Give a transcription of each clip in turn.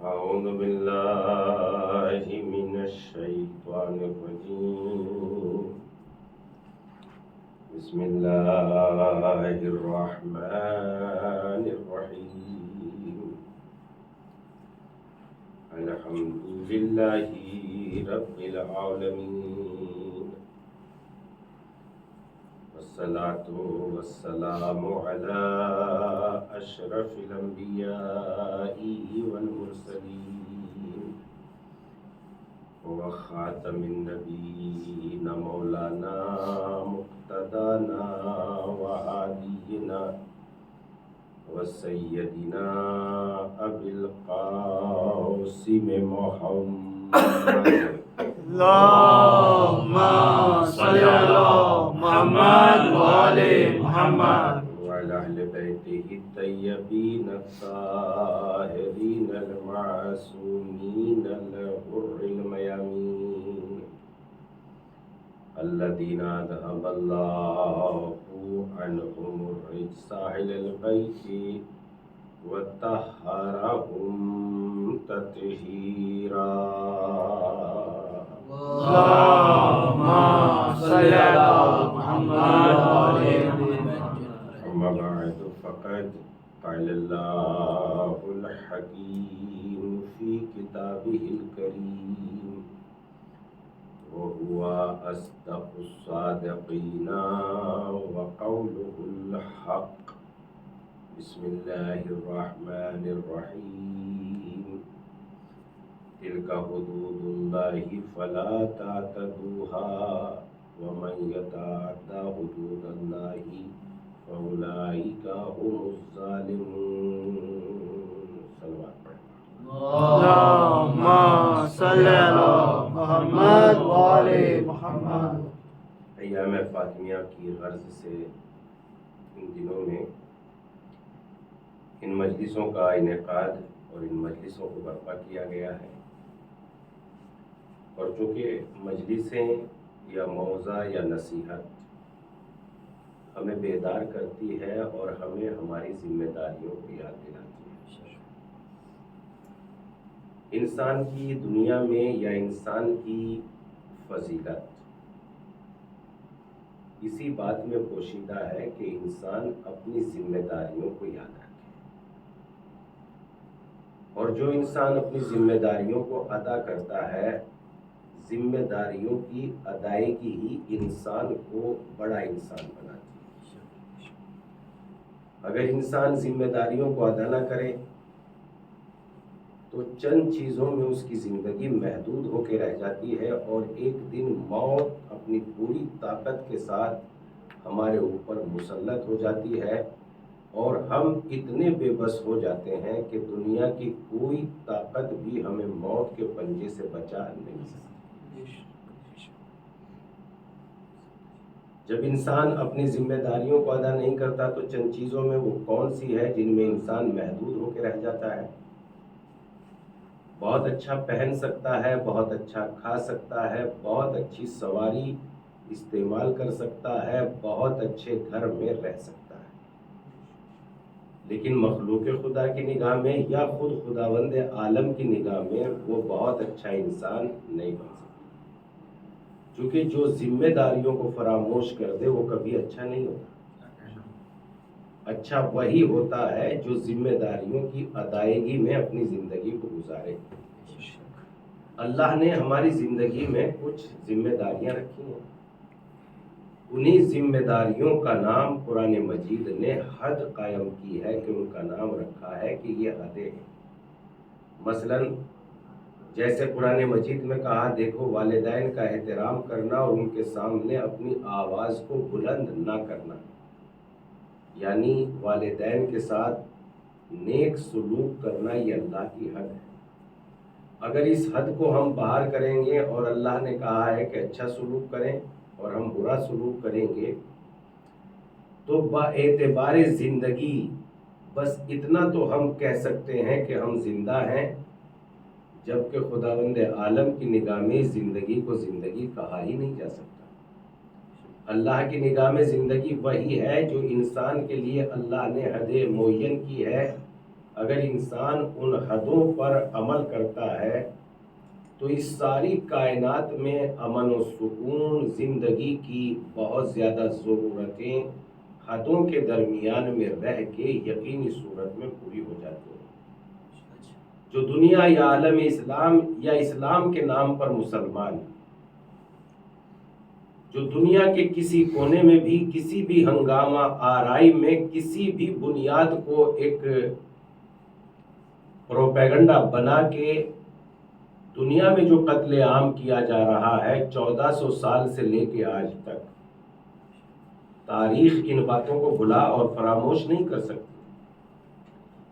أعوذ بالله من الشيطان الرجيم بسم الله الرحمن الرحيم الحمد لله رب العالمين والصلاة والسلام على أشرف الأنبياء والمرسلين وخاتم النبيين مولانا مقتدانا وهادينا وسيدنا أبي القاسم محمد اللهم صل على محمد وآل محمد وعلى أهل بيته الطيبين الطاهرين المعصومين الغر الميامين الذين أذهب الله عنهم الرجس أهل البيت وطهرهم تطهيرا. اللهم صل على محمد وآل محمد. أما بعد فقد قال الله الحكيم في كتابه الكريم وهو أصدق الصادقين وقوله الحق. بسم الله الرحمن الرحيم تلك حدود الله فلا تعتدوها ومن يتعدى حدود الله فأولئك هم الظالمون. صلوات اللهم صل على محمد وآل محمد. ایام فاطمیہ کی غرض سے ان دنوں میں ان مجلسوں کا انعقاد اور ان مجلسوں کو برپا کیا گیا ہے، اور چونکہ مجلسیں یا موعظہ یا نصیحت ہمیں بیدار کرتی ہے اور ہمیں ہماری ذمہ داریوں کو یاد دلاتی ہے. انسان کی دنیا میں یا انسان کی فضیلت اسی بات میں پوشیدہ ہے کہ انسان اپنی ذمہ داریوں کو یاد رکھے، اور جو انسان اپنی ذمہ داریوں کو ادا کرتا ہے، ذمہ داریوں کی ادائیگی ہی انسان کو بڑا انسان بناتی ہے. اگر انسان ذمہ داریوں کو ادا نہ کرے تو چند چیزوں میں اس کی زندگی محدود ہو کے رہ جاتی ہے، اور ایک دن موت اپنی پوری طاقت کے ساتھ ہمارے اوپر مسلط ہو جاتی ہے، اور ہم اتنے بے بس ہو جاتے ہیں کہ دنیا کی کوئی طاقت بھی ہمیں موت کے پنجے سے بچا نہیں سکتی. جب انسان اپنی ذمہ داریوں کو ادا نہیں کرتا تو چند چیزوں میں وہ کون سی ہے جن میں انسان محدود ہو کے رہ جاتا ہے؟ بہت اچھا پہن سکتا ہے، بہت اچھا کھا سکتا ہے، بہت اچھی سواری استعمال کر سکتا ہے، بہت اچھے گھر میں رہ سکتا ہے، لیکن مخلوق خدا کی نگاہ میں یا خود خداوند عالم کی نگاہ میں وہ بہت اچھا انسان نہیں بن سکتا. چونکہ جو ذمہ داریوں کو فراموش کر دے وہ کبھی اچھا نہیں ہوتا. اچھا وہی ہوتا ہے جو ذمہ داریوں کی ادائیگی میں اپنی زندگی کو گزارے. اللہ نے ہماری زندگی میں کچھ ذمہ داریاں رکھی ہیں، انہی ذمہ داریوں کا نام قرآن مجید نے حد قائم کی ہے کہ ان کا نام رکھا ہے کہ یہ حدیں ہیں. مثلا جیسے قرآن مجید میں کہا، دیکھو والدین کا احترام کرنا اور ان کے سامنے اپنی آواز کو بلند نہ کرنا، یعنی والدین کے ساتھ نیک سلوک کرنا یہ اللہ کی حد ہے. اگر اس حد کو ہم باہر کریں گے اور اللہ نے کہا ہے کہ اچھا سلوک کریں اور ہم برا سلوک کریں گے تو با اعتبار زندگی بس اتنا تو ہم کہہ سکتے ہیں کہ ہم زندہ ہیں، جبکہ خداوند عالم کی نگاہ میں زندگی کو زندگی کہا ہی نہیں جا سکتا. اللہ کی نگاہ میں زندگی وہی ہے جو انسان کے لیے اللہ نے حد معین کی ہے اگر انسان ان حدوں پر عمل کرتا ہے تو اس ساری کائنات میں امن و سکون، زندگی کی بہت زیادہ ضرورتیں حدوں کے درمیان میں رہ کے یقینی صورت میں پوری ہو جاتی ہیں۔ جو دنیا یا عالم اسلام یا اسلام کے نام پر مسلمان، جو دنیا کے کسی کونے میں بھی کسی بھی ہنگامہ آرائی میں کسی بھی بنیاد کو ایک پروپیگنڈا بنا کے دنیا میں جو قتل عام کیا جا رہا ہے 1400 سال سے لے کے آج تک، تاریخ ان باتوں کو بھلا اور فراموش نہیں کر سکتی،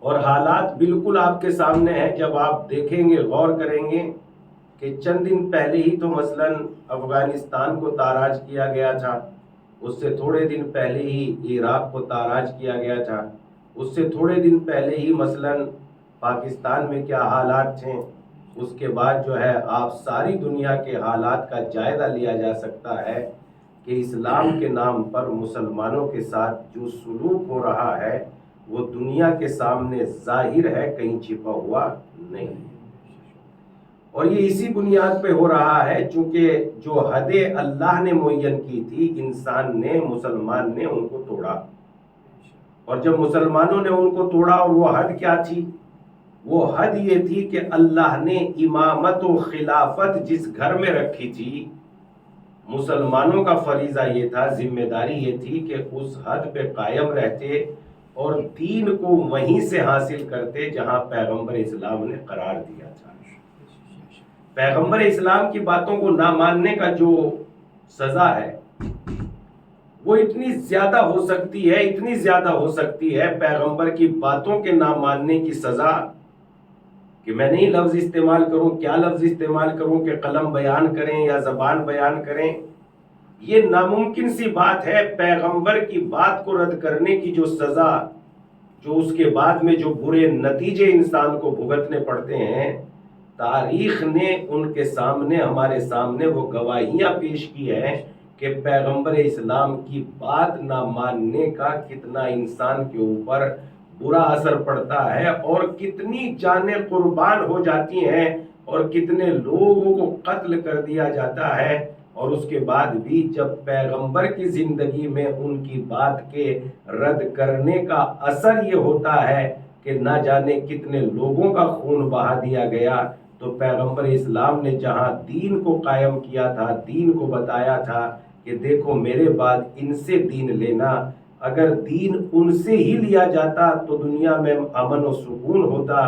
اور حالات بالکل آپ کے سامنے ہیں۔ جب آپ دیکھیں گے، غور کریں گے کہ چند دن پہلے ہی تو مثلاً افغانستان کو تاراج کیا گیا تھا، اس سے تھوڑے دن پہلے ہی عراق کو تاراج کیا گیا تھا، اس سے تھوڑے دن پہلے ہی مثلاً پاکستان میں کیا حالات تھے، اس کے بعد جو ہے آپ ساری دنیا کے حالات کا جائزہ لیا جا سکتا ہے کہ اسلام کے نام پر مسلمانوں کے ساتھ جو سلوک ہو رہا ہے وہ دنیا کے سامنے ظاہر ہے، کہیں چھپا ہوا نہیں، اور یہ اسی بنیاد پہ ہو رہا ہے چونکہ جو حدیں اللہ نے معین کی تھی انسان نے، مسلمان نے ان کو توڑا، اور جب مسلمانوں نے ان کو توڑا، اور وہ حد کیا تھی؟ وہ حد یہ تھی کہ اللہ نے امامت و خلافت جس گھر میں رکھی تھی، مسلمانوں کا فریضہ یہ تھا، ذمہ داری یہ تھی کہ اس حد پہ قائم رہتے اور دین کو وہیں سے حاصل کرتے جہاں پیغمبر اسلام نے قرار دیا تھا۔ پیغمبر اسلام کی باتوں کو نہ ماننے کا جو سزا ہے وہ اتنی زیادہ ہو سکتی ہے، اتنی زیادہ ہو سکتی ہے پیغمبر کی باتوں کے نہ ماننے کی سزا، کہ میں نہیں لفظ استعمال کروں، کیا لفظ استعمال کروں کہ قلم بیان کریں یا زبان بیان کریں، یہ ناممکن سی بات ہے۔ پیغمبر کی بات کو رد کرنے کی جو سزا، جو اس کے بعد میں جو برے نتیجے انسان کو بھگتنے پڑتے ہیں، تاریخ نے ان کے سامنے، ہمارے سامنے وہ گواہیاں پیش کی ہیں کہ پیغمبر اسلام کی بات نہ ماننے کا کتنا انسان کے اوپر برا اثر پڑتا ہے، اور کتنی جانیں قربان ہو جاتی ہیں، اور کتنے لوگوں کو قتل کر دیا جاتا ہے، اور اس کے بعد بھی جب پیغمبر کی زندگی میں ان کی بات کے رد کرنے کا اثر یہ ہوتا ہے کہ نہ جانے کتنے لوگوں کا خون بہا دیا گیا، تو پیغمبر اسلام نے جہاں دین کو قائم کیا تھا، دین کو بتایا تھا کہ دیکھو میرے بعد ان سے دین لینا، اگر دین ان سے ہی لیا جاتا تو دنیا میں امن و سکون ہوتا،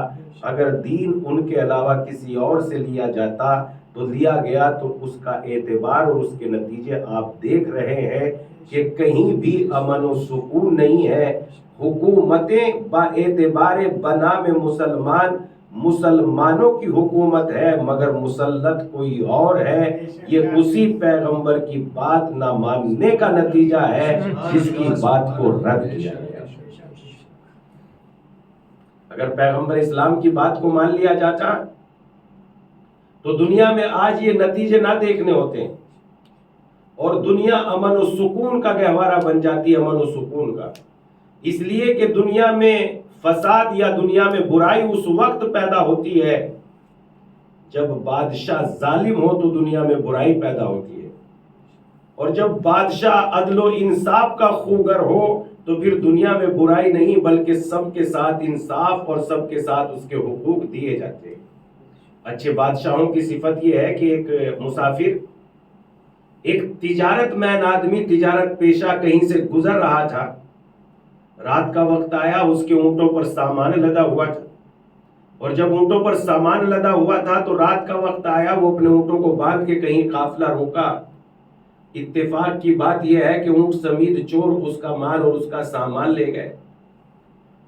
اگر دین ان کے علاوہ کسی اور سے لیا جاتا تو لیا گیا تو اس کا اعتبار اور اس کے نتیجے آپ دیکھ رہے ہیں کہ کہیں بھی امن و سکون نہیں ہے۔ حکومتیں با اعتبار بنام مسلمان، مسلمانوں کی حکومت ہے مگر مسلط کوئی اور ہے، یہ اسی پیغمبر کی بات نہ ماننے کا نتیجہ ہے جس کی بات کو رد کیا گیا۔ اگر پیغمبر اسلام کی بات کو مان لیا جاتا تو دنیا میں آج یہ نتیجے نہ دیکھنے ہوتے، اور دنیا امن و سکون کا گہوارہ بن جاتی، امن و سکون کا، اس لیے کہ دنیا میں فساد یا دنیا میں برائی اس وقت پیدا ہوتی ہے جب بادشاہ ظالم ہو تو دنیا میں برائی پیدا ہوتی ہے، اور جب بادشاہ عدل و انصاف کا خوگر ہو تو پھر دنیا میں برائی نہیں بلکہ سب کے ساتھ انصاف اور سب کے ساتھ اس کے حقوق دیے جاتے ہیں۔ اچھے بادشاہوں کی صفت یہ ہے کہ ایک مسافر، ایک تجارت مین آدمی، تجارت پیشہ کہیں سے گزر رہا تھا، رات کا وقت آیا، اس کے اونٹوں پر سامان لدا ہوا تھا، اور جب اونٹوں پر سامان لدا ہوا تھا تو رات کا وقت آیا، وہ اپنے اونٹوں کو باندھ کے کہیں قافلہ روکا۔ اتفاق کی بات یہ ہے کہ اونٹ سمیت چور اس کا مال اور اس کا سامان لے گئے۔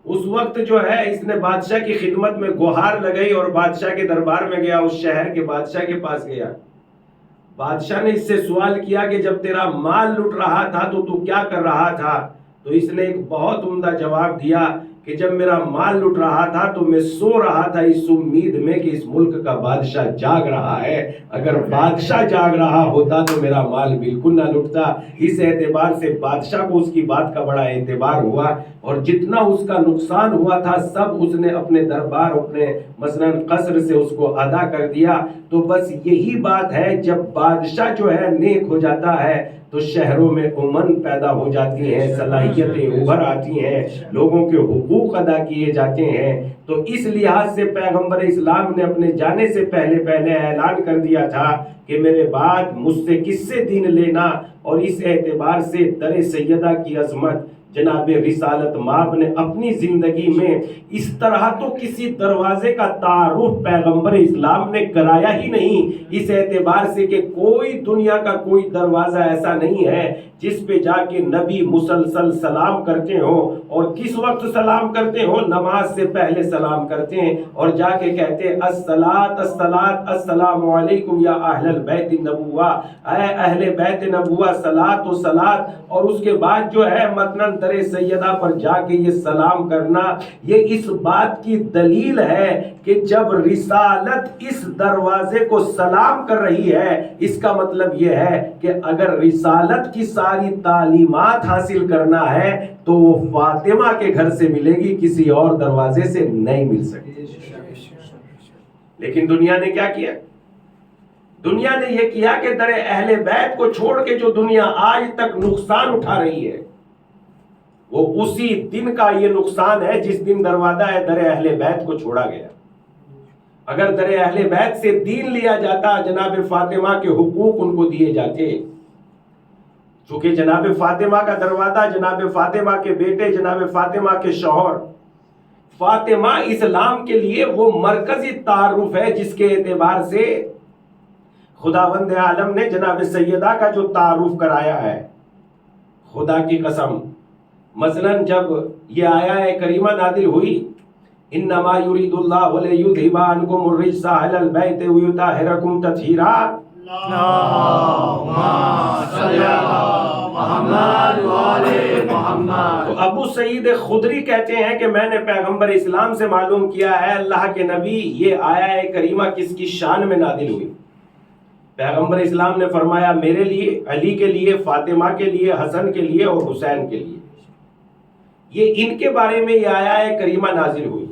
اس وقت جو ہے اس نے بادشاہ کی خدمت میں گہار لگائی اور بادشاہ کے دربار میں گیا، اس شہر کے بادشاہ کے پاس گیا۔ بادشاہ نے اس سے سوال کیا کہ جب تیرا مال لٹ رہا تھا تو کیا کر رہا تھا؟ تو اس نے ایک بہت عمدہ جواب دیا کہ جب میرا مال لٹ رہا تھا تو میں سو رہا تھا اس امید میں کہ اس ملک کا بادشاہ جاگ رہا ہے، اگر بادشاہ جاگ رہا ہوتا تو میرا مال بالکل نہ لٹتا۔ اس اعتبار سے بادشاہ کو اس کی بات کا بڑا اعتبار ہوا، اور جتنا اس کا نقصان ہوا تھا سب اس نے اپنے دربار، اپنے مثلاً قصر سے اس کو ادا کر دیا۔ تو بس یہی بات ہے، جب بادشاہ جو ہے نیک ہو جاتا ہے تو شہروں میں امن پیدا ہو جاتی ہیں، صلاحیتیں ابھر آتی ہیں، لوگوں کے حقوق ادا کیے جاتے ہیں۔ تو اس لحاظ سے پیغمبر اسلام نے اپنے جانے سے پہلے اعلان کر دیا تھا کہ میرے بعد مجھ سے کس سے دین لینا، اور اس اعتبار سے در سیدہ کی عظمت جناب رسالت مآب نے اپنی زندگی میں اس طرح تو کسی دروازے کا تعارف پیغمبر اسلام نے کرایا ہی نہیں، اس اعتبار سے کہ کوئی دنیا کا کوئی دروازہ ایسا نہیں ہے جس پہ جا کے نبی مسلسل سلام کرتے ہوں، اور کس وقت سلام کرتے ہوں؟ نماز سے پہلے سلام کرتے ہیں اور جا کے کہتے ہیں الصلاۃ الصلاۃ السلام علیکم یا اہل البیت النبوہ، اے اہل بیت نبوہ صلاۃ و صلاۃ، اور اس کے بعد جو ہے مثلاً در سیدہ پر جا کے یہ سلام کرنا، یہ اس بات کی دلیل ہے کہ جب رسالت اس دروازے کو سلام کر رہی ہے، اس کا مطلب یہ ہے کہ اگر رسالت کی ساری تعلیمات حاصل کرنا ہے تو وہ فاطمہ کے گھر سے ملے گی، کسی اور دروازے سے نہیں مل سکتی۔ لیکن دنیا نے کیا کیا؟ دنیا نے یہ کیا کہ در اہل بیت کو چھوڑ کے جو دنیا آج تک نقصان اٹھا رہی ہے، وہ اسی دن کا یہ نقصان ہے جس دن دروازہ در اہل بیت کو چھوڑا گیا۔ اگر در اہل بیت سے دین لیا جاتا، جناب فاطمہ کے حقوق ان کو دیے جاتے، چونکہ جناب فاطمہ کا دروازہ، جناب فاطمہ کے بیٹے، جناب فاطمہ کے شوہر، فاطمہ اسلام کے لیے وہ مرکزی تعارف ہے جس کے اعتبار سے خداوند عالم نے جناب سیدہ کا جو تعارف کرایا ہے، خدا کی قسم، مثلا جب یہ آیہ کریمہ نازل ہوئی انما یرید اللہ لیذھب عنکم الرجس اہل البیت ویطہرکم تطہیرا، تو ابو سعید خدری کہتے ہیں کہ میں نے پیغمبر اسلام سے معلوم کیا ہے اللہ کے نبی یہ آیہ کریمہ کس کی شان میں نازل ہوئی؟ پیغمبر اسلام نے فرمایا میرے لیے، علی کے لیے، فاطمہ کے لیے، حسن کے لیے اور حسین کے لیے، یہ ان کے بارے میں یہ آیہ کریمہ نازل ہوئی۔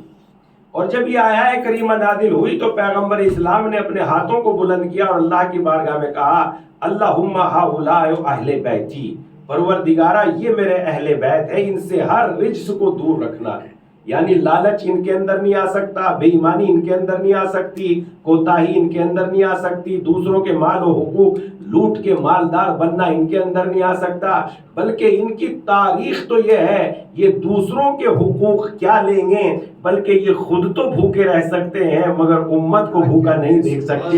اور جب یہ آیہ کریمہ نازل ہوئی تو پیغمبر اسلام نے اپنے ہاتھوں کو بلند کیا اور اللہ کی بارگاہ میں کہا اللہم ہؤلاء اہل بیتی، پروردگارہ یہ میرے اہل بیت ہے، ان سے ہر رجس کو دور رکھنا ہے، یعنی لالچ ان کے اندر نہیں آ سکتا، بے ایمانی ان کے اندر نہیں آ سکتی، کوتاہی ان کے اندر نہیں آ سکتی، دوسروں کے مال و حقوق لوٹ کے مالدار بننا ان کے اندر نہیں آ سکتا، بلکہ ان کی تاریخ تو یہ ہے یہ دوسروں کے حقوق کیا لیں گے، بلکہ یہ خود تو بھوکے رہ سکتے ہیں مگر امت کو بھوکا نہیں دیکھ سکتے۔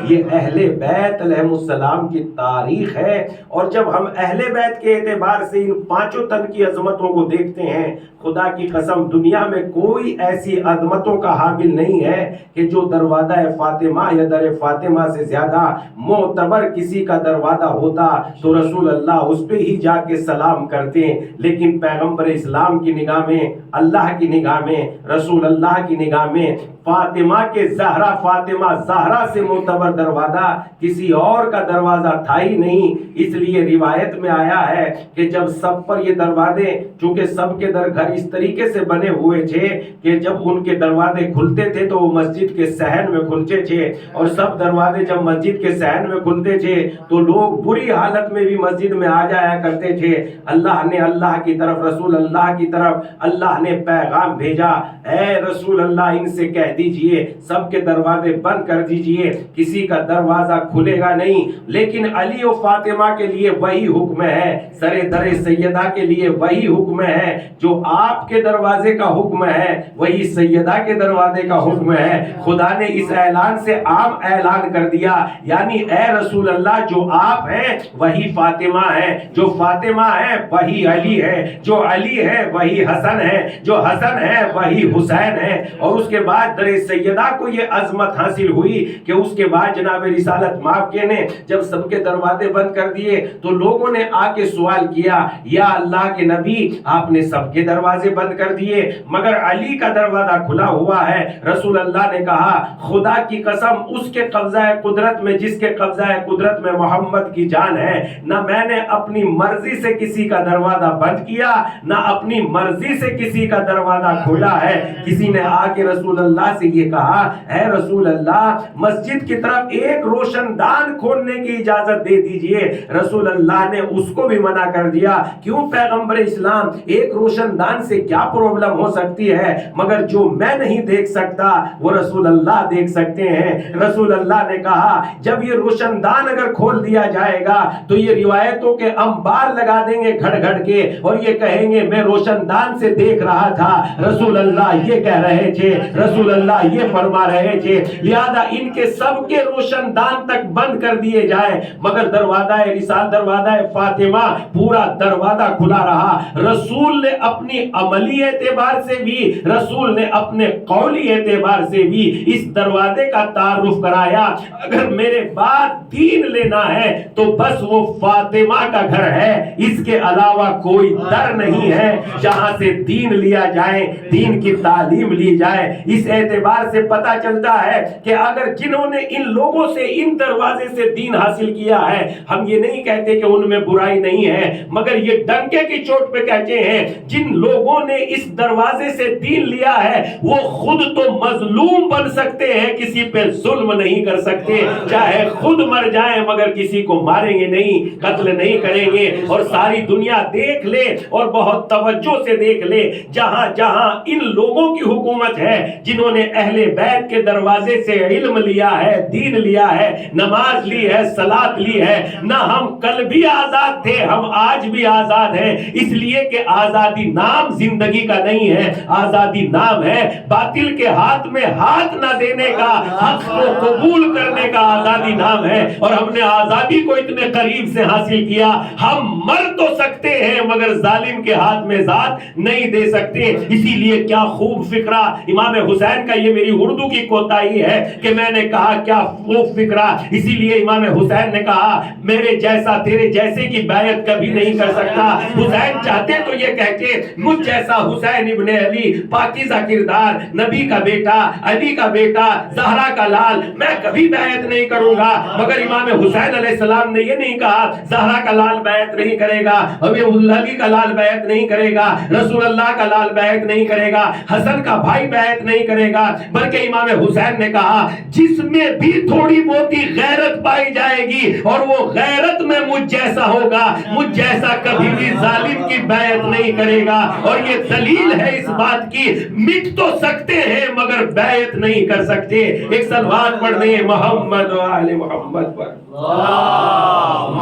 یہ اہل بیت علیہ السلام کی تاریخ ہے، اور جب ہم اہل بیت کے اعتبار سے ان پانچوں تن کی عظمتوں کو دیکھتے ہیں، خدا کی قسم دنیا میں کوئی ایسی عظمتوں کا حامل نہیں ہے کہ جو دروازہ فاطمہ یا در فاطمہ سے زیادہ معتبر کسی کا دروازہ ہوتا تو رسول اللہ اس پہ ہی جا کے سلام کرتے، لیکن پیغمبر اسلام کی نگاہ میں، اللہ کی نگاہ میں، رسول اللہ کی نگاہ میں فاطمہ کے زہرا، فاطمہ زہرا سے معتبر دروازہ کسی اور کا دروازہ تھا ہی نہیں۔ اس لیے روایت میں آیا ہے کہ جب سب پر یہ دروازے، چونکہ سب کے در گھر اس طریقے سے بنے ہوئے تھے کہ جب ان کے دروازے کھلتے تھے تو وہ مسجد کے صحن میں کھلتے تھے، اور سب دروازے جب مسجد کے صحن میں کھلتے تھے تو لوگ بری حالت میں بھی مسجد میں آ جایا کرتے تھے۔ اللہ نے اللہ کی طرف، رسول اللہ کی طرف اللہ نے پیغام بھیجا، اے رسول اللہ ان سے کہہ دیجئے سب کے دروازے بند کر دیجئے، کسی کا دروازہ کھلے گا نہیں، لیکن علی و فاطمہ کے لیے وہی حکم ہے، سر در سیدہ کے لیے وہی حکم ہے، جو آپ کے دروازے کا حکم ہے وہی سیدہ کے دروازے کا حکم ہے۔ خدا نے اس اعلان سے عام اعلان کر دیا، یعنی اے رسول اللہ جو آپ ہیں وہی فاطمہ ہے، جو فاطمہ ہے وہی علی ہے، جو علی ہے وہی حسن ہے، جو حسن ہے وہی حسین ہے، اور اس کے بعد در سیدہ کو یہ عظمت حاصل ہوئی کہ اس کے بعد جناب رسالت مآب نے جب سب کے دروازے بند کر دیے تو لوگوں نے آ کے سوال کیا یا اللہ کے نبی آپ نے سب کے دروازے بند کر دیے مگر علی کا دروازہ کھلا ہوا ہے. رسول اللہ نے کہا خدا کی قسم اس کے قبضہ قدرت میں جس کے قبضہ قدرت میں محمد کی جان ہے نہ میں نے اپنی مرضی سے کسی کا دروازہ بند کیا نہ اپنی مرضی سے کسی کا دروازہ کھولا ہے. کسی نے آ کے رسول اللہ سے یہ کہا اے رسول اللہ مسجد کی طرف ایک روشن دان کھولنے کی اجازت دے دیجئے. رسول اللہ نے اس کو بھی منع کر دیا. کیوں پیغمبر اسلام ایک روشن دان سے کیا پرابلم ہو سکتی ہے مگر جو میں نہیں دیکھ سکتا وہ رسول اللہ دیکھ سکتے ہیں. رسول اللہ نے کہا جب یہ روشن دان اگر کھول دیا جائے گا تو یہ روایتوں کے انبار لگا دیں گے گھڑ گھڑ کے اور یہ کہیں گے میں روشن دان سے دیکھ رہا تھا. رسول اللہ یہ کہہ رہے تھے رسول اللہ یہ فرما رہے تھے لہذا ان کے سب کے روشن دان تک بند کر دیے جائے مگر دروازہ رسالت دروازہ فاطمہ پورا دروازہ کھلا رہا. رسول نے اپنی عملی اعتبار سے بھی رسول نے اپنے قولی اعتبار سے بھی اس دروازے کا تعارف کرایا. اگر میرے بعد دین لینا ہے تو بس وہ فاطمہ کا گھر ہے اس کے علاوہ کوئی در نہیں ہے جہاں سے دین لیا جائے دین کی تعلیم لی جائے. اس اعتبار سے پتہ چلتا ہے کہ اگر جنہوں نے ان لوگوں سے ان دروازے سے دین حاصل کیا ہے ہم یہ نہیں کہتے کہ ان میں برائی نہیں ہے مگر یہ ڈنکے کی چوٹ پہ کہتے ہیں جن لوگوں نے اس دروازے سے دین لیا ہے وہ خود تو مظلوم بن سکتے ہیں کسی پہ ظلم نہیں کر سکتے چاہے خود مر جائیں مگر کسی کو ماریں گے نہیں قتل نہیں کریں گے. اور ساری دنیا دیکھ لے اور بہت توجہ سے دیکھ لے جہاں جہاں ان لوگوں کی حکومت ہے جنہوں نے اہل بیت کے دروازے سے علم لیا ہے دین لیا ہے نماز لی ہے صلاۃ لی ہے نہ ہم کل بھی آزاد تھے ہم آج بھی آزاد ہیں اس لیے کہ آزادی نام زندگی کا نہیں ہے آزادی نام ہے باطل کے ہاتھ میں ہاتھ نہ دینے کا حق کو قبول کرنے کا آزادی نام ہے. اور ہم نے آزادی کو اتنے قریب سے حاصل کیا ہم مر تو سکتے ہیں مگر ظالم کے ہاتھ میں ذات نہیں دے سکتے. اسی لیے کیا خوب فکرہ امام حسین کا یہ میری اردو کی کوتاہی ہے کہ میں نے کہا کیا خوب فکرہ اسی لیے امام حسین نے کہا میرے جیسا تیرے جیسے کی بیعت کبھی نہیں کر سکتا. حسین چاہتے تو یہ کہتے مجھ جیسا حسین ابن علی پاکیزہ کردار نبی کا بیٹا علی کا بیٹا زہرا کا لال میں کبھی بیعت نہیں کروں گا مگر امام حسین علیہ السلام نے یہ نہیں کہا زہرا کا لال بیعت نہیں کرے گا ابھی علی کا لال بیعت نہیں کرے گا رسول اللہ کا لال بیعت نہیں کرے گا حسن کا بھائی بیعت نہیں کرے گا بلکہ امام حسین نے کہا جس میں بھی تھوڑی بہت غیرت پائی جائے گی اور وہ غیرت میں مجھ جیسا ہوگا مجھ جیسا کبھی بھی ظالم کی بیعت نہیں کرے گا. اور یہ دلیل ہے اس بات کی مٹ تو سکتے ہیں مگر بیعت نہیں کر سکتے. ایک صلوات پڑھ دیں محمد و آل محمد پر اللہم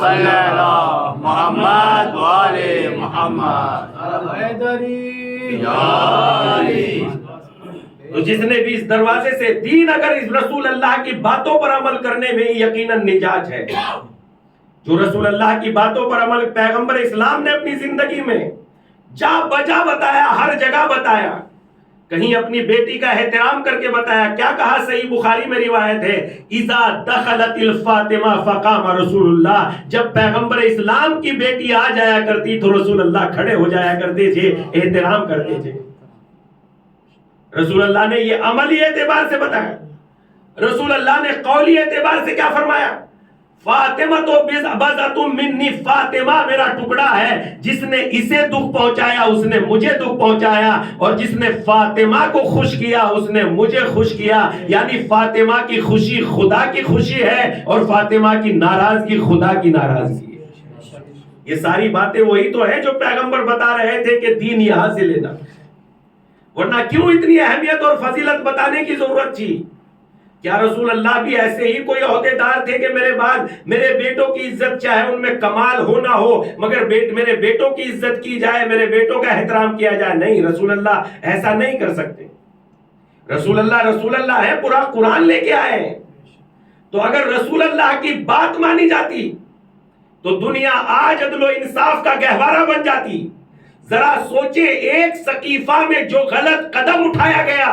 صلی علی محمد و آل محمد. تو جس نے بھی اس دروازے سے دین اگر اس رسول اللہ کی باتوں پر عمل کرنے میں یقیناً نجات ہے جو رسول اللہ کی باتوں پر عمل پیغمبر اسلام نے اپنی زندگی میں جا بجا بتایا ہر جگہ بتایا کہیں اپنی بیٹی کا احترام کر کے بتایا کیا کہا صحیح بخاری میں روایت ہے اذا دخلت الفاطمہ فقام رسول اللہ جب پیغمبر اسلام کی بیٹی آ جایا کرتی تو رسول اللہ کھڑے ہو جایا کرتے تھے احترام کرتے تھے. رسول اللہ نے یہ عملی اعتبار سے بتایا. رسول اللہ نے قولی اعتبار سے کیا فرمایا فاطمہ تو بضعۃ منی فاطمہ میرا ٹکڑا ہے جس نے اسے دکھ پہنچایا اس نے مجھے دکھ پہنچایا اور جس نے فاطمہ کو خوش کیا اس نے مجھے خوش کیا. یعنی فاطمہ کی خوشی خدا کی خوشی ہے اور فاطمہ کی ناراضگی خدا کی ناراضگی ہے. یہ ساری باتیں وہی تو ہے جو پیغمبر بتا رہے تھے کہ دین یہاں سے لینا ورنہ کیوں اتنی اہمیت اور فضیلت بتانے کی ضرورت تھی. کیا رسول اللہ بھی ایسے ہی کوئی عہدے دار تھے کہ میرے بعد میرے بیٹوں کی عزت چاہے ان میں کمال ہو نہ ہو مگر میرے بیٹوں کی عزت کی جائے میرے بیٹوں کا احترام کیا جائے؟ نہیں، رسول اللہ ایسا نہیں کر سکتے. رسول اللہ ہے، پورا قرآن لے کے آئے ہیں. تو اگر رسول اللہ کی بات مانی جاتی تو دنیا آج عدل و انصاف کا گہوارہ بن جاتی. ذرا سوچے ایک سقیفہ میں جو غلط قدم اٹھایا گیا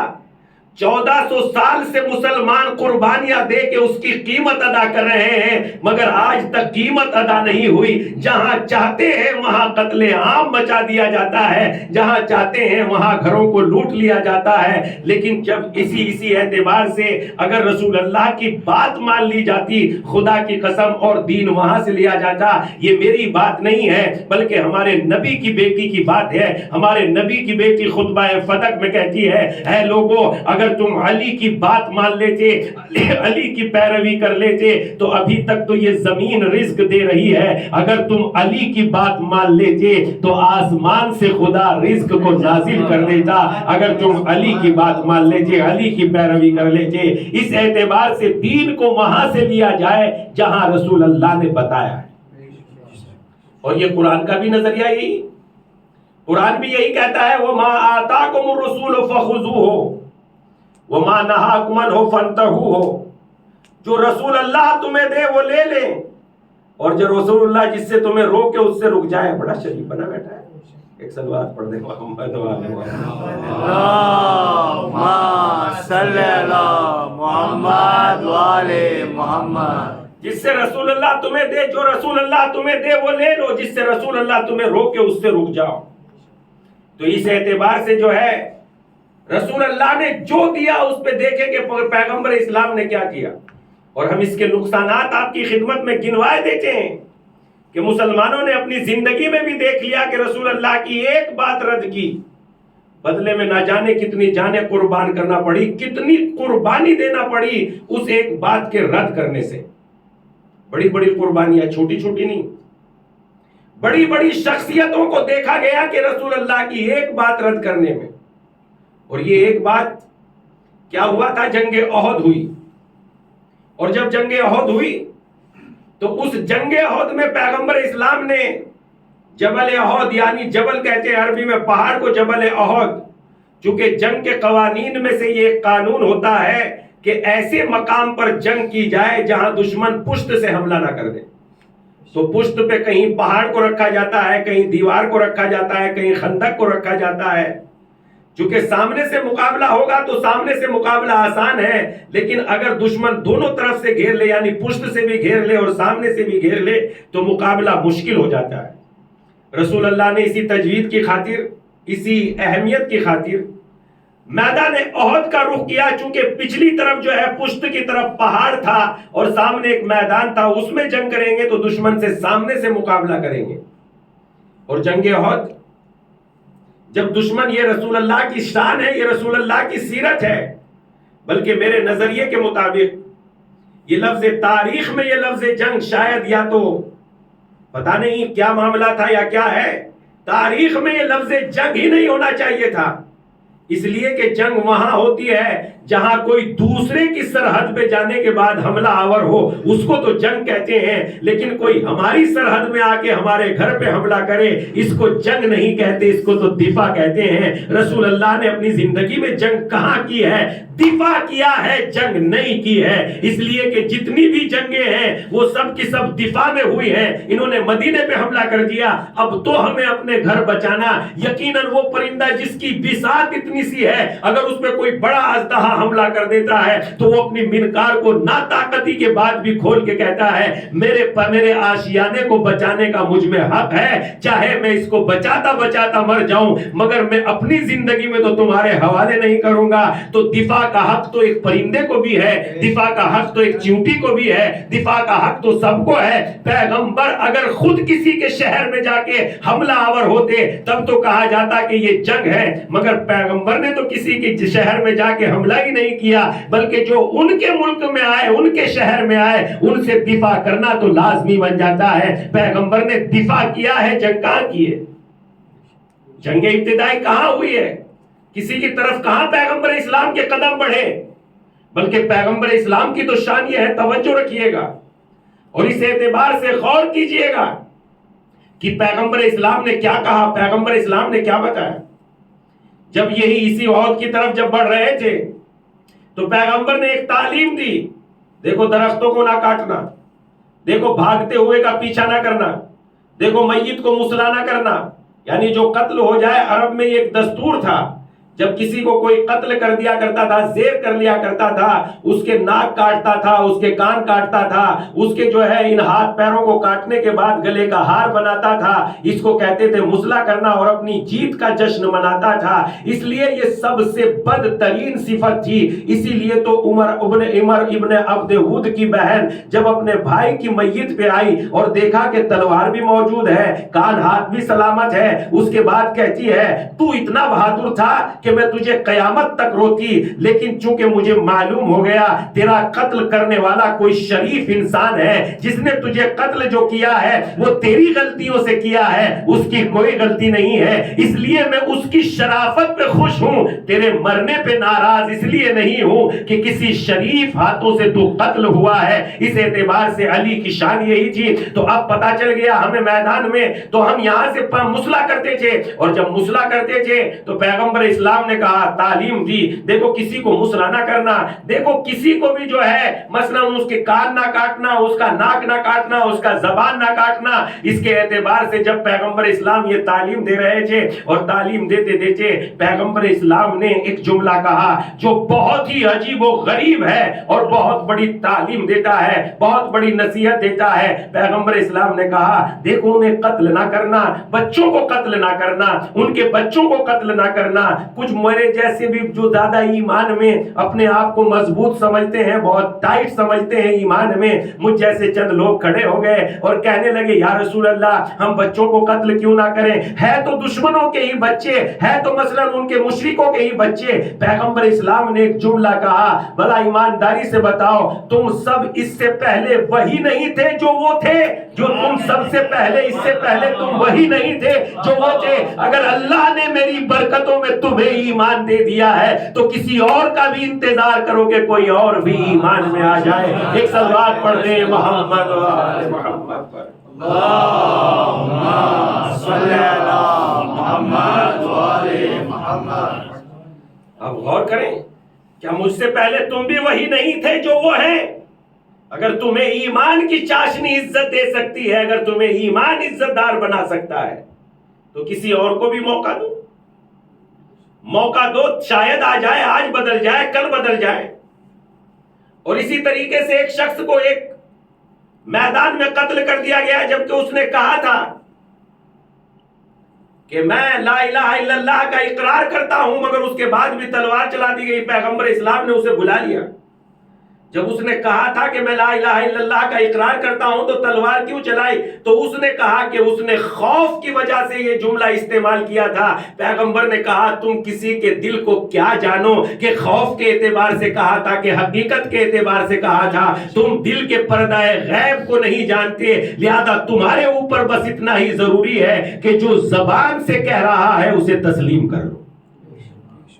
1400 سال سے مسلمان قربانیاں دے کے اس کی قیمت ادا کر رہے ہیں، مگر آج تک قیمت ادا نہیں ہوئی۔ جہاں چاہتے ہیں وہاں قتل عام مچا دیا جاتا ہے، جہاں چاہتے ہیں وہاں گھروں کو لوٹ لیا جاتا ہے۔ لیکن جب اسی اعتبار سے اگر رسول اللہ کی بات مان لی جاتی، خدا کی قسم، اور دین وہاں سے لیا جاتا، یہ میری بات نہیں ہے بلکہ ہمارے نبی کی بیٹی کی بات ہے۔ ہمارے نبی کی بیٹی خطبہ فتح میں کہتی ہے، اے لوگوں، اگر تم علی کی بات مان لیتے، علی کی پیروی کر لیتے تو ابھی تک تو یہ زمین رزق دے رہی ہے، اگر تم علی کی بات مان لیتے تو آسمان سے خدا رزق کو نازل کر دیتا۔ اگر تم علی کی بات مان لیتے، علی کی پیروی کر لیتے۔ اس اعتبار سے دین کو وہاں سے لیا جائے جہاں رسول اللہ نے بتایا ہے، اور یہ قرآن کا بھی نظریہ یہی، قرآن بھی یہی کہتا ہے، وَمَا آتَاكُمُ الرَّسُولُ فَخُذُوهُ وَمَا نَهَاكُمْ عَنْهُ فَانْتَهُوا۔ جو رسول اللہ تمہیں دے وہ لے لیں، اور جو رسول اللہ جس سے تمہیں روکے اس سے رک جائے۔ بڑا شریف بنا بیٹھا ہے۔ ایک صلوات پڑھ دیں محمد وعلى محمد۔ اللهم صل علی محمد وعلى محمد۔ جس سے رسول اللہ تمہیں دے، جو رسول اللہ تمہیں دے وہ لے لو، جس سے رسول اللہ تمہیں روکے اس سے رک جاؤ۔ تو اس اعتبار سے جو ہے رسول اللہ نے جو دیا اس پہ دیکھیں کہ پیغمبر اسلام نے کیا کیا، اور ہم اس کے نقصانات آپ کی خدمت میں گنوائے دیتے ہیں کہ مسلمانوں نے اپنی زندگی میں بھی دیکھ لیا کہ رسول اللہ کی ایک بات رد کی، بدلے میں نہ جانے کتنی جانیں قربان کرنا پڑی، کتنی قربانی دینا پڑی اس ایک بات کے رد کرنے سے۔ بڑی بڑی قربانیاں، چھوٹی چھوٹی نہیں، بڑی بڑی شخصیتوں کو دیکھا گیا کہ رسول اللہ کی ایک بات رد کرنے میں۔ اور یہ ایک بات کیا ہوا تھا؟ جنگ احد ہوئی، اور جب جنگ احد ہوئی تو اس جنگ احد میں پیغمبر اسلام نے جبل احد، یعنی جبل کہتے ہیں عربی میں پہاڑ کو جبل احد، چونکہ جنگ کے قوانین میں سے یہ ایک قانون ہوتا ہے کہ ایسے مقام پر جنگ کی جائے جہاں دشمن پشت سے حملہ نہ کر دے، تو پشت پہ کہیں پہاڑ کو رکھا جاتا ہے، کہیں دیوار کو رکھا جاتا ہے، کہیں خندق کو رکھا جاتا ہے۔ چونکہ سامنے سے مقابلہ ہوگا تو سامنے سے مقابلہ آسان ہے، لیکن اگر دشمن دونوں طرف سے گھیر لے، یعنی پشت سے بھی گھیر لے اور سامنے سے بھی گھیر لے، تو مقابلہ مشکل ہو جاتا ہے۔ رسول اللہ نے اسی تجوید کی خاطر، اسی اہمیت کی خاطر میدان احد کا رخ کیا، چونکہ پچھلی طرف جو ہے پشت کی طرف پہاڑ تھا اور سامنے ایک میدان تھا، اس میں جنگ کریں گے تو دشمن سے سامنے سے مقابلہ کریں گے۔ اور جنگ احد جب دشمن، یہ رسول اللہ کی شان ہے، یہ رسول اللہ کی سیرت ہے، بلکہ میرے نظریے کے مطابق یہ لفظ تاریخ میں، یہ لفظ جنگ شاید یا تو پتہ نہیں کیا معاملہ تھا یا کیا ہے، تاریخ میں یہ لفظ جنگ ہی نہیں ہونا چاہیے تھا، اس لیے کہ جنگ وہاں ہوتی ہے جہاں کوئی دوسرے کی سرحد پہ جانے کے بعد حملہ آور ہو، اس کو تو جنگ کہتے ہیں، لیکن کوئی ہماری سرحد میں آ کے ہمارے گھر پہ حملہ کرے اس کو جنگ نہیں کہتے، اس کو تو دفاع کہتے ہیں۔ رسول اللہ نے اپنی زندگی میں جنگ کہاں کی ہے؟ دفاع کیا ہے، جنگ نہیں کی ہے، اس لیے کہ جتنی بھی جنگیں ہیں وہ سب کی سب دفاع میں ہوئی ہیں۔ انہوں نے مدینے پہ حملہ کر دیا، اب تو ہمیں اپنے گھر بچانا۔ یقیناً وہ پرندہ جس کی بساط اتنی سی ہے، اگر اس پہ کوئی بڑا اژدہا حملہ کر دیتا ہے تو وہ اپنی منقار کو ناطاقتی کے بعد بھی کھول کے کہتا ہے میرے آشیانے کو بچانے کا مجھ میں حق ہے، چاہے میں اس کو بچاتا بچاتا مر جاؤں، مگر میں اپنی زندگی میں تو تمہارے حوالے نہیں کروں گا۔ تو دفاع کا حق تو ایک پرندے کو بھی ہے، دفاع کا حق تو ایک چیونٹی کو بھی ہے، دفاع کا حق تو سب کو ہے۔ پیغمبر اگر خود کسی کے شہر میں جا کے حملہ آور ہوتے تب تو کہا جاتا کہ یہ جنگ ہے، مگر پیغمبر نے تو کسی کے شہر میں جا کے حملہ ہی نہیں کیا، بلکہ جو ان کے ملک میں آئے، ان کے شہر میں آئے، ان سے دفاع کرنا تو لازمی بن جاتا ہے۔ پیغمبر نے دفاع کیا ہے، جنگ کہاں کی ہے؟ جنگ ابتدائی کہاں ہوئی ہے؟ کسی کی طرف کہاں پیغمبر اسلام کے قدم بڑھے؟ بلکہ پیغمبر اسلام کی تو شان یہ ہے، توجہ رکھیے گا اور اس اعتبار سے غور کیجئے گا کہ پیغمبر اسلام نے کیا کہا، پیغمبر اسلام نے کیا بتایا۔ جب یہی اسی عہد کی طرف جب بڑھ رہے تھے تو پیغمبر نے ایک تعلیم دی، دیکھو درختوں کو نہ کاٹنا، دیکھو بھاگتے ہوئے کا پیچھا نہ کرنا، دیکھو میت کو مسلا نہ کرنا، یعنی جو قتل ہو جائے، عرب میں ایک دستور تھا جب کسی کو کوئی قتل کر دیا کرتا تھا، زیر کر لیا کرتا تھا، اس کے ناک کاٹتا تھا، اس کے کان کاٹتا تھا، اس کے جو ہے ان ہاتھ پیروں کو کاٹنے کے بعد گلے کا ہار بناتا تھا، اس کو کہتے تھے مصلح کرنا، اور اپنی جیت کا جشن مناتا تھا۔ اس لیے یہ سب سے بدترین صفت تھی۔ اسی لیے تو عمر ابن عبد ود کی بہن جب اپنے بھائی کی میت پہ آئی اور دیکھا کہ تلوار بھی موجود ہے، کان ہاتھ بھی سلامت ہے، اس کے بعد کہتی ہے تو اتنا بہادر تھا کہ میں تجھے قیامت تک روتی، لیکن چونکہ مجھے معلوم ہو گیا تیرا قتل کرنے والا کوئی شریف انسان ہے، جس نے تجھے قتل جو کیا ہے وہ تیری غلطیوں سے کیا ہے، اس کی کوئی غلطی نہیں ہے، اس لیے میں اس کی شرافت پہ خوش ہوں، تیرے مرنے پہ ناراض اس لیے نہیں ہوں کہ کسی شریف ہاتھوں سے تو قتل ہوا ہے۔ اس اعتبار سے علی کی شان یہی تھی۔ تو اب پتا چل گیا ہمیں میدان میں، تو ہم یہاں سے مصلح کرتے تھے، اور جب مصلح کرتے تھے تو پیغمبر اسلام نے کہا، تعلیم دی، دیکھو کسی کو مصلح نہ کرنا، دیکھو کسی کو بھی جو ہے مثلا اس کے کان نہ کاٹنا، اس کا ناک نہ کاٹنا، اس کا زبان نہ کاٹنا۔ اس کے اعتبار سے جب پیغمبر اسلام یہ تعلیم دے رہے تھے، اور تعلیم دیتے دیتے پیغمبر اسلام نے ایک جملہ کہا جو بہت ہی عجیب و غریب ہے اور بہت بڑی تعلیم دیتا ہے، بہت بڑی نصیحت دیتا ہے۔ پیغمبر اسلام نے کہا دیکھو انہیں قتل نہ کرنا، بچوں کو قتل نہ کرنا، ان کے بچوں کو قتل نہ کرنا۔ کچھ میرے جیسے بھی جو زیادہ ایمان میں اپنے آپ کو مضبوط سمجھتے ہیں، بہت ٹائٹ سمجھتے ہیں ایمان میں، مجھ جیسے چند لوگ کھڑے ہو گئے اور کہنے لگے یا رسول اللہ ہم بچوں کو قتل کیوں نہ کریں، ہے تو دشمنوں کے ہی بچے، ہے تو مثلا ان کے مشرکوں کے ہی بچے۔ پیغمبر اسلام نے ایک جملہ کہا، بڑا ایمانداری سے بتاؤ تم سب اس سے پہلے وہی نہیں تھے جو وہ تھے، جو تم سب سے پہلے، اس سے پہلے تم وہی نہیں تھے جو وہ تھے۔ اگر اللہ نے میری برکتوں میں تمہیں ایمان دے دیا ہے تو کسی اور کا بھی انتظار کرو کہ کوئی اور بھی ایمان میں آ جائے۔ ایک صلوات پڑھ دیں محمد و آل محمد پر۔ اللہم صلی علی محمد و آل محمد۔ اب غور کریں، کیا مجھ سے پہلے تم بھی وہی نہیں تھے جو وہ ہیں؟ اگر تمہیں ایمان کی چاشنی عزت دے سکتی ہے، اگر تمہیں ایمان عزت دار بنا سکتا ہے تو کسی اور کو بھی موقع دو، موقع دو، شاید آ جائے، آج بدل جائے، کل بدل جائے۔ اور اسی طریقے سے ایک شخص کو ایک میدان میں قتل کر دیا گیا جبکہ اس نے کہا تھا کہ میں لا الہ الا اللہ کا اقرار کرتا ہوں، مگر اس کے بعد بھی تلوار چلا دی گئی۔ پیغمبر اسلام نے اسے بلا لیا، جب اس نے کہا تھا کہ میں لا الہ الا اللہ کا اقرار کرتا ہوں تو تلوار کیوں چلائی؟ تو اس نے کہا کہ اس نے خوف کی وجہ سے یہ جملہ استعمال کیا تھا۔ پیغمبر نے کہا تم کسی کے دل کو کیا جانو کہ خوف کے اعتبار سے کہا تھا کہ حقیقت کے اعتبار سے کہا تھا؟ تم دل کے پردہ غیب کو نہیں جانتے، لہذا تمہارے اوپر بس اتنا ہی ضروری ہے کہ جو زبان سے کہہ رہا ہے اسے تسلیم کر لو،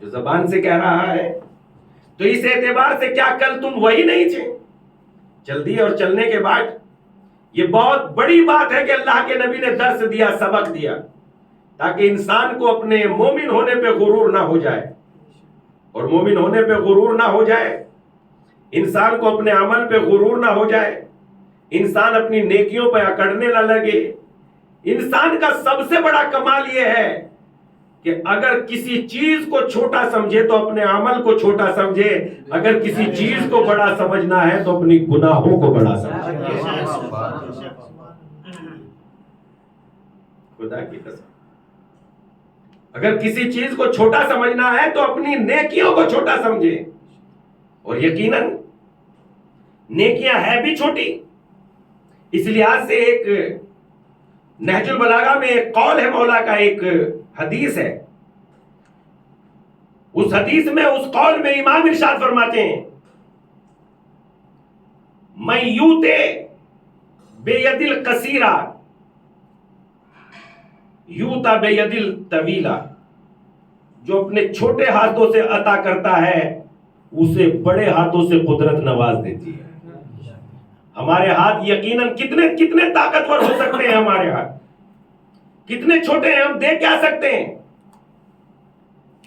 جو زبان سے کہہ رہا ہے۔ تو اس اعتبار سے کیا کل تم وہی نہیں تھے؟ چل دیے، اور چلنے کے بعد یہ بہت بڑی بات ہے کہ اللہ کے نبی نے درس دیا، سبق دیا، تاکہ انسان کو اپنے مومن ہونے پہ غرور نہ ہو جائے، اور مومن ہونے پہ غرور نہ ہو جائے، انسان کو اپنے عمل پہ غرور نہ ہو جائے، انسان اپنی نیکیوں پہ اکڑنے نہ لگے۔ انسان کا سب سے بڑا کمال یہ ہے کہ اگر کسی چیز کو چھوٹا سمجھے تو اپنے عمل کو چھوٹا سمجھے، اگر کسی چیز کو بڑا سمجھنا ہے تو اپنی گناہوں کو بڑا سمجھے۔ خدا کی قسم، اگر کسی چیز کو چھوٹا سمجھنا ہے تو اپنی نیکیوں کو چھوٹا سمجھے، اور یقیناً نیکیاں ہے بھی چھوٹی۔ اس لحاظ سے ایک نہج البلاغہ میں ایک قول ہے مولا کا، ایک حدیث ہے، اس حدیث میں، اس قول میں امام ارشاد فرماتے ہیں من یوتے بید القصیرہ یوتا بید الطویلہ، جو اپنے چھوٹے ہاتھوں سے عطا کرتا ہے اسے بڑے ہاتھوں سے قدرت نواز دیتی ہے۔ ہمارے ہاتھ یقیناً کتنے طاقتور ہو سکتے ہیں، ہمارے ہاتھ کتنے چھوٹے ہیں، ہم دے کیا سکتے ہیں؟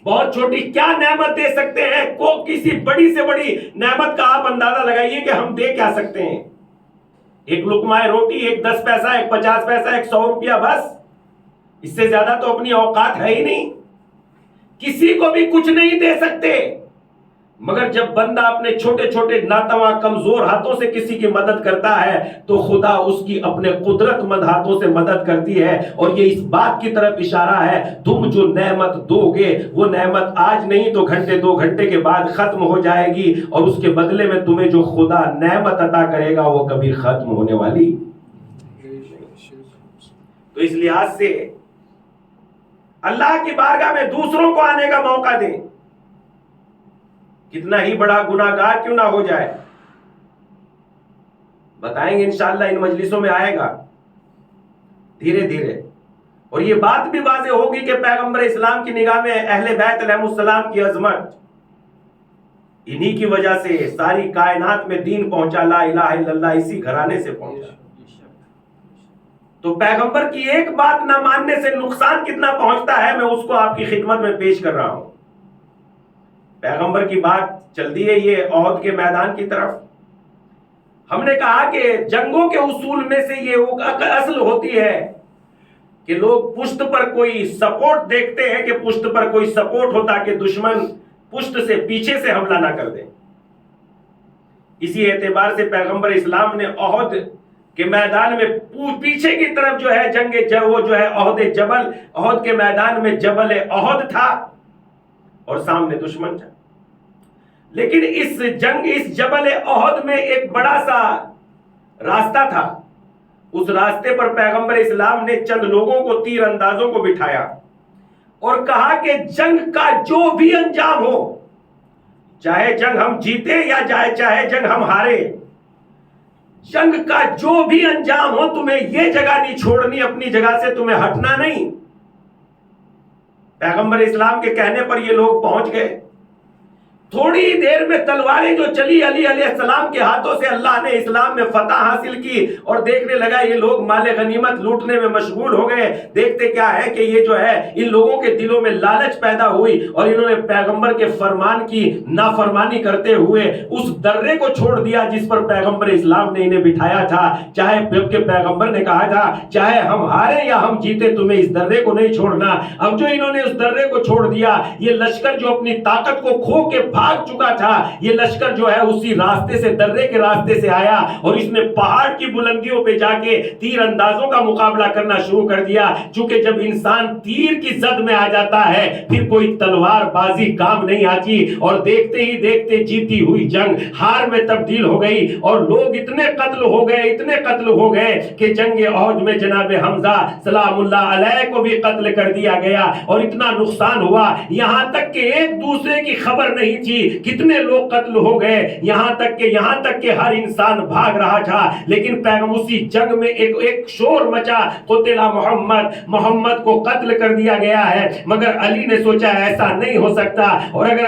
بہت چھوٹی کیا نعمت دے سکتے ہیں؟ کو کسی بڑی سے بڑی نعمت کا آپ اندازہ لگائیے کہ ہم دے کیا سکتے ہیں؟ ایک لقمہ روٹی، ایک 10 پیسہ، ایک 50 پیسہ، ایک 100 روپیہ، بس اس سے زیادہ تو اپنی اوقات ہے ہی نہیں۔ کسی کو بھی کچھ نہیں دے سکتے، مگر جب بندہ اپنے چھوٹے چھوٹے ناتواں کمزور ہاتھوں سے کسی کی مدد کرتا ہے تو خدا اس کی اپنے قدرت مند ہاتھوں سے مدد کرتی ہے. اور یہ اس بات کی طرف اشارہ ہے تم جو نعمت دو گے وہ نعمت آج نہیں تو گھنٹے 2 گھنٹے کے بعد ختم ہو جائے گی، اور اس کے بدلے میں تمہیں جو خدا نعمت عطا کرے گا وہ کبھی ختم ہونے والی. تو اس لحاظ سے اللہ کی بارگاہ میں دوسروں کو آنے کا موقع دیں، کتنا ہی بڑا گناہگار کیوں نہ ہو جائے. بتائیں گے انشاءاللہ، ان مجلسوں میں آئے گا دھیرے دھیرے. اور یہ بات بھی واضح ہوگی کہ پیغمبر اسلام کی نگاہ میں اہل بیت علیہ السلام کی عظمت انہی کی وجہ سے ساری کائنات میں دین پہنچا، لا الہ الا اللہ اسی گھرانے سے پہنچا. تو پیغمبر کی ایک بات نہ ماننے سے نقصان کتنا پہنچتا ہے میں اس کو آپ کی خدمت میں پیش کر رہا ہوں. پیغمبر کی بات چلتی ہے یہ احد کے میدان کی طرف. ہم نے کہا کہ جنگوں کے اصول میں سے یہ اصل ہوتی ہے کہ لوگ پشت پر کوئی سپورٹ دیکھتے ہیں، کہ پشت پر کوئی سپورٹ ہو تاکہ دشمن پشت سے پیچھے سے حملہ نہ کر دے. اسی اعتبار سے پیغمبر اسلام نے احد کے میدان میں پیچھے کی طرف جو ہے وہ جو ہے احد کے میدان میں جبل احد تھا اور سامنے دشمن تھا. لیکن اس جبل احد میں ایک بڑا سا راستہ تھا. اس راستے پر پیغمبر اسلام نے چند لوگوں کو تیر اندازوں کو بٹھایا اور کہا کہ جنگ کا جو بھی انجام ہو، چاہے جنگ ہم جیتے یا چاہے جنگ ہم ہارے، جنگ کا جو بھی انجام ہو تمہیں یہ جگہ نہیں چھوڑنی، اپنی جگہ سے تمہیں ہٹنا نہیں. پیغمبر اسلام کے کہنے پر یہ لوگ پہنچ گئے. تھوڑی دیر میں تلواریں جو چلی علی علیہ السلام کے ہاتھوں سے، اللہ نے اسلام میں فتح حاصل کی اور دیکھنے لگا یہ لوگ مال غنیمت لوٹنے میں مشغول ہو گئے. دیکھتے کیا ہے کہ یہ جو ہے ان لوگوں کے دلوں میں لالچ پیدا ہوئی اور انہوں نے پیغمبر کے فرمان کی نافرمانی کرتے ہوئے اس درے کو چھوڑ دیا جس پر پیغمبر اسلام نے انہیں بٹھایا تھا. چاہے جبکہ پیغمبر نے کہا تھا چاہے ہم ہارے یا ہم جیتے تمہیں اس درے کو نہیں چھوڑنا. اب جو انہوں نے اس درے کو چھوڑ دیا، یہ لشکر جو اپنی طاقت کو کھو کے بھاگ چکا تھا، یہ لشکر جو ہے اسی راستے سے درے کے راستے سے آیا اور اس نے پہاڑ کی بلندیوں پہ جا کے تیر اندازوں کا مقابلہ کرنا شروع کر دیا. چونکہ جب انسان تیر کی زد میں آ جاتا ہے پھر کوئی تلوار بازی کام نہیں آتی، اور دیکھتے ہی دیکھتے جیتی ہوئی جنگ ہار میں تبدیل ہو گئی اور لوگ اتنے قتل ہو گئے کہ جنگ احد میں جناب حمزہ سلام اللہ علیہ کو بھی قتل کر دیا گیا اور اتنا نقصان ہوا یہاں تک کہ ایک دوسرے کی خبر نہیں تھی کتنے لوگ قتل ہو گئے. یہاں تک کہ ہر انسان بھاگ رہا تھا. لیکن پیغمبر اسی جنگ میں ایک شور مچا، قتل محمد کو قتل کر دیا گیا ہے. مگر علی نے سوچا ایسا نہیں ہو سکتا، اور اگر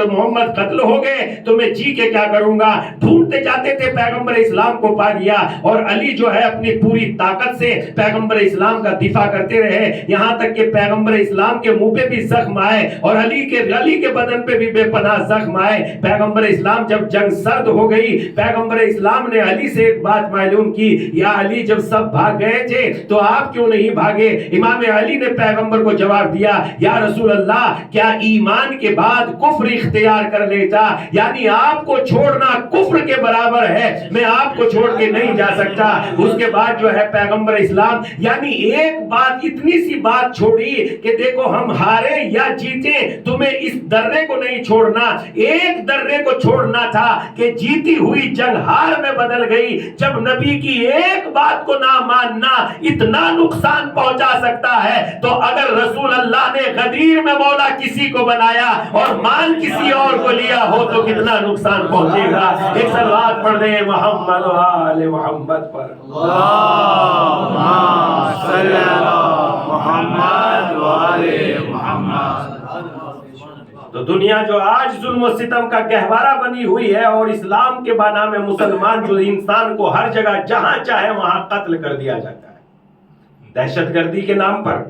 محمد قتل ہو گئے تو میں جی کے کیا کروں گا. ڈھونڈتے جاتے تھے، پیغمبر اسلام کو پا لیا اور علی جو ہے اپنی پوری طاقت سے پیغمبر اسلام کا دفاع کرتے رہے. یہاں تک کہ پیغمبر اسلام کے منہ پہ بھی زخم آئے اور علی کے بدن پہ بھی بے پناہ زخم آئے. پیغمبر اسلام جب جنگ سرد ہو گئی، پیغمبر اسلام نے علی سے ایک بات معلوم کی، یا علی جب سب بھاگ گئے تھے تو آپ کیوں نہیں بھاگے؟ امام علی نے پیغمبر کو جواب دیا، یا رسول اللہ کیا ایمان کے بعد کفر اختیار کر لیتا؟ یعنی آپ کو چھوڑنا کفر کے برابر ہے، میں آپ کو چھوڑ کے نہیں جا سکتا. اس کے بعد جو ہے پیغمبر اسلام یعنی ایک بات، اتنی سی بات چھوڑی کہ دیکھو ہم ہارے یا جیتے تمہیں اس درے کو نہیں چھوڑنا. ایک درے کو چھوڑنا تھا کہ جیتی ہوئی جنگ ہار میں بدل گئی. جب نبی کی ایک بات کو نہ ماننا اتنا نقصان پہنچا سکتا ہے تو اگر رسول اللہ نے غدیر میں مولا کسی کو بنایا اور مال کسی اور کو لیا ہو تو کتنا نقصان پہنچے گا. ایک صلوات پڑھ دیں محمد و آل محمد پر. اللہم صلی علی محمد و آل محمد. تو دنیا جو آج ظلم و ستم کا گہوارہ بنی ہوئی ہے اور اسلام کے بنا میں مسلمان جو انسان کو ہر جگہ جہاں چاہے وہاں قتل کر دیا جاتا ہے دہشت گردی کے نام پر.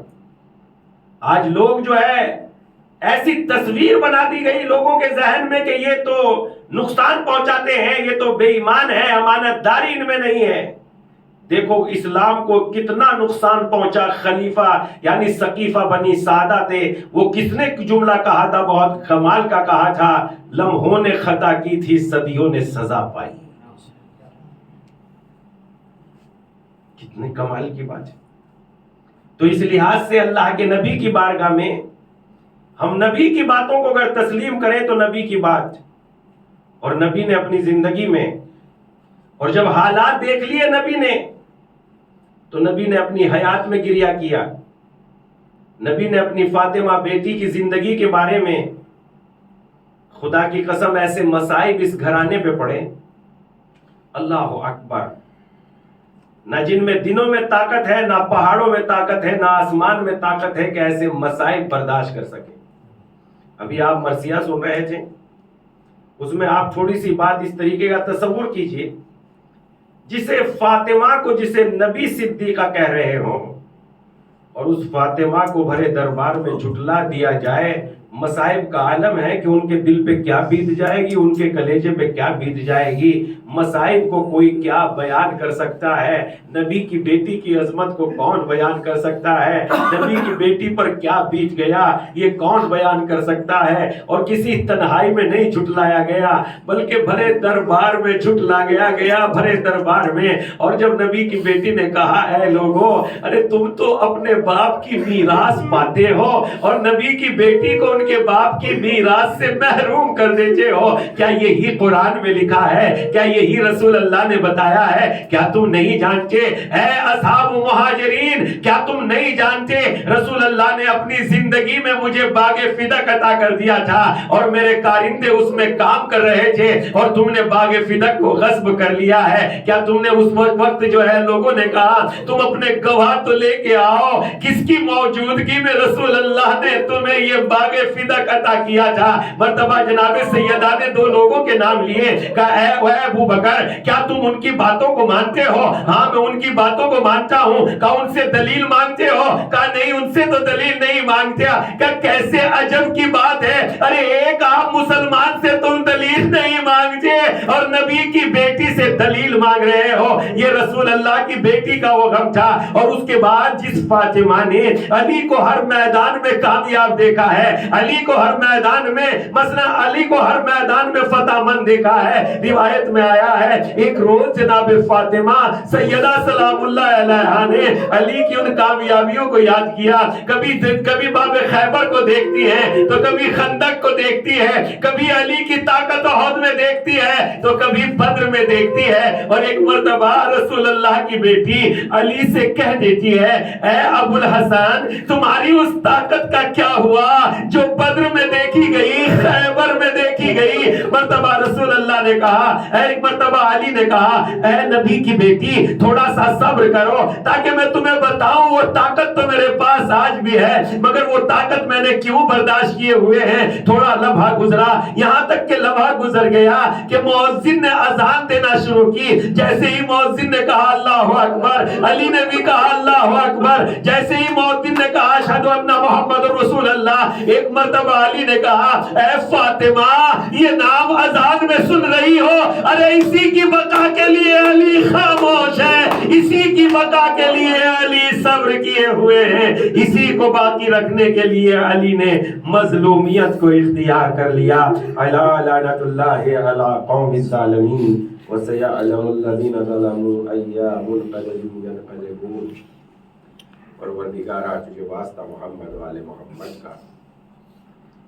آج لوگ جو ہے ایسی تصویر بنا دی گئی لوگوں کے ذہن میں کہ یہ تو نقصان پہنچاتے ہیں، یہ تو بے ایمان ہے، امانت داری ان میں نہیں ہے. دیکھو اسلام کو کتنا نقصان پہنچا. خلیفہ یعنی ثقیفہ بنی سعدہ تھے, وہ کس نے جملہ کہا تھا, بہت کمال کا کہا تھا, لمحوں نے خطا کی تھی صدیوں نے سزا پائی. کتنے کمال کی بات ہے. تو اس لحاظ سے اللہ کے نبی کی بارگاہ میں ہم نبی کی باتوں کو اگر تسلیم کریں تو نبی کی بات, اور نبی نے اپنی زندگی میں, اور جب حالات دیکھ لیے نبی نے تو نبی نے اپنی حیات میں گریہ کیا. نبی نے اپنی فاطمہ بیٹی کی زندگی کے بارے میں, خدا کی قسم ایسے مصائب اس گھرانے پہ پڑے, اللہ اکبر, نہ جن میں دنوں میں طاقت ہے, نہ پہاڑوں میں طاقت ہے, نہ آسمان میں طاقت ہے کہ ایسے مصائب برداشت کر سکے. ابھی آپ مرثیہ سن رہے تھے, اس میں آپ تھوڑی سی بات اس طریقے کا تصور کیجئے, جسے فاطمہ کو جسے نبی صدیقہ کہہ رہے ہوں, اور اس فاطمہ کو بھرے دربار میں جھٹلا دیا جائے. مصائب کا عالم ہے کہ ان کے دل پہ کیا بیت جائے گی, ان کے کلیجے پہ کیا بیت جائے گی. مصائب کو کوئی کیا بیان کر سکتا ہے, نبی کی بیٹی کی عظمت کو کون بیان کر سکتا ہے, نبی کی بیٹی پر کیا بیت گیا یہ کون بیان کر سکتا ہے. اور کسی تنہائی میں نہیں جھٹلایا گیا, بلکہ بھرے دربار میں جھٹلایا گیا, بھرے دربار میں. اور جب نبی کی بیٹی نے کہا, اے لوگوں, ارے تم تو اپنے باپ کی میراث پاتے ہو اور نبی کی بیٹی کو ان کے باپ کی میراث سے محروم کر دیتے ہو, کیا یہی قرآن میں لکھا ہے, کیا یہی رسول اللہ نے بتایا ہے, کیا تم نہیں جانتے اے اصحاب مہاجرین, کیا تم نہیں جانتے رسول اللہ نے اپنی زندگی میں مجھے باغ فدق عطا کر دیا تھا اور میرے کارندے اس میں کام کر رہے تھے, اور تم نے باغ فدق کو غصب کر لیا ہے. کیا تم نے اس وقت جو ہے لوگوں نے کہا تم اپنے گواہ تو لے کے آؤ, کس کی موجودگی میں رسول اللہ نے تمہیں یہ باغ فدق عطا کیا تھا. مرتبہ جناب سیدہ نے دو لوگوں کے نام لیے, کہا اے ابو بکر کیا تم ان کی باتوں کو مانتے ہو؟ ہاں میں ان کی باتوں کو مانتا ہوں. کہا ان سے دلیل مانگتے ہو؟ کہا نہیں ان سے تو دلیل نہیں مانگتے. کہا کیسے عجب کی بات ہے, ارے ایک آپ مسلمان سے تم دلیل نہیں مانگتے اور نبی کی بیٹی سے دلیل مانگ رہے ہو. یہ رسول اللہ کی بیٹی کا وہ غم تھا. اور اس کے بعد جس فاطمہ نے علی کو ہر میدان میں کامیاب دیکھا ہے, علی کو ہر میدان میں مثلا علی کو ہر میدان میں فتح مند دیکھا ہے, روایت میں آیا ہے ایک روز جناب فاطمہ سیدہ سلام اللہ علیہا نے علی کی ان کامیابیوں کو یاد کیا. کبھی باب خیبر کو دیکھتی ہے تو کبھی خندق کو دیکھتی ہے, کبھی علی کی طاقت احد میں دیکھتی ہے تو کبھی بدر میں دیکھتی ہے. اور ایک مرتبہ رسول اللہ کی بیٹی علی سے کہہ دیتی ہے, اے ابو الحسن تمہاری اس طاقت کا کیا ہوا جو بدر میں دیکھی گئی, خیبر میں دیکھی گئی. مرتبہ رسول اللہ نے کہا, ایک مرتبہ علی نے کہا, اے نبی کی بیٹی تھوڑا سا صبر کرو تاکہ میں تمہیں بتاؤں وہ طاقت تو میرے پاس آج بھی ہے, مگر وہ طاقت میں نے کیوں برداشت کیے ہوئے ہیں. تھوڑا لمحہ گزرا, یہاں تک کہ لمحہ گزر گیا کہ مؤذن نے اذان دینا شروع کی. جیسے ہی مؤذن نے کہا اللہ اکبر, علی نے بھی کہا اللہ اکبر. جیسے ہی مؤذن نے کہا اشہد ان محمد رسول اللہ, ایک مرتبہ علی نے کہا, اے فاطمہ یہ نام اذان میں سن رہی ہو, ارے اسی کی بقا کے لیے علی خاموش ہے, اسی کی بقا کے لیے علی صبر کیے ہوئے ہیں, اسی کو باقی رکھنے کے لیے علی نے مظلومیت کو اختیار کر لیا. الا لعنت اللہ علی قوم الظالمین وسيعلم الذين ظلموا أي منقلب ينقلبون. پروردگارا تجھے واسطہ محمد والے محمد کا,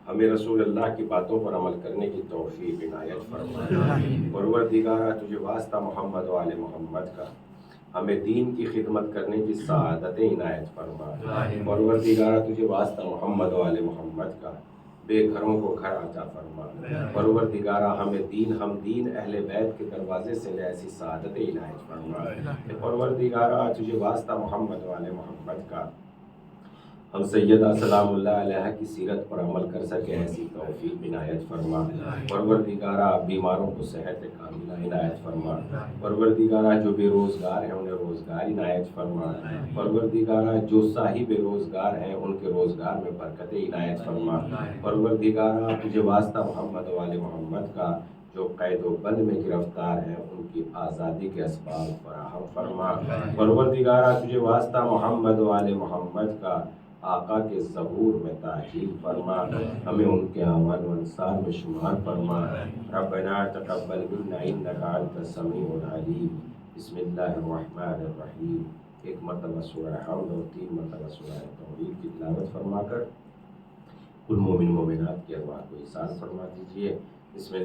ہمیں رسول اللہ کی باتوں پر عمل کرنے کی توفیق عنایت فرما. پروردگارا تجھے واسطہ محمد والے محمد کا, ہمیں دین کی خدمت کرنے کی سعادتیں عنایت فرما. پروردگارا تجھے واسطہ محمد والے محمد کا, بے گھروں کو گھر عطا فرما. پروردگارا ہمیں ہم دین اہل بیت کے دروازے سے ایسی سعادت عنایت فرما. پروردگارا تجھے واسطہ محمد والے محمد کا, ہم سیدہ سلام اللہ علیہ کی سیرت پر عمل کر سکے ایسی توفیق عنایت فرما. پروردگارا بیماروں کو صحت کاملہ عنایت فرما. پروردگارا جو بے روزگار ہیں انہیں روزگار عنایت فرما. پروردگارا جو صاحب روزگار ہیں ان کے روزگار میں برکت عنایت فرما. پروردگارا تجھے واسطہ محمد والے محمد کا, جو قید و بند میں گرفتار ہیں ان کی آزادی کے اسباب فراہم فرما۔ پروردگارہ تجھے واسطہ محمد و آل محمد کا آقا کے ظہور میں تاجیل فرما، ہمیں ان کے اعوان و انصار میں شمار فرما۔ ربنا تقبل منا انک انت السمیع العلیم۔ بسم اللہ الرحمن الرحیم۔ ایک مرتبہ سورہ حمد اور 3 مرتبہ سورہ توحید کی تلاوت فرما کر کل مومن مومنات کی ارواح کو ایصال فرما دیجیے۔ بسم اللہ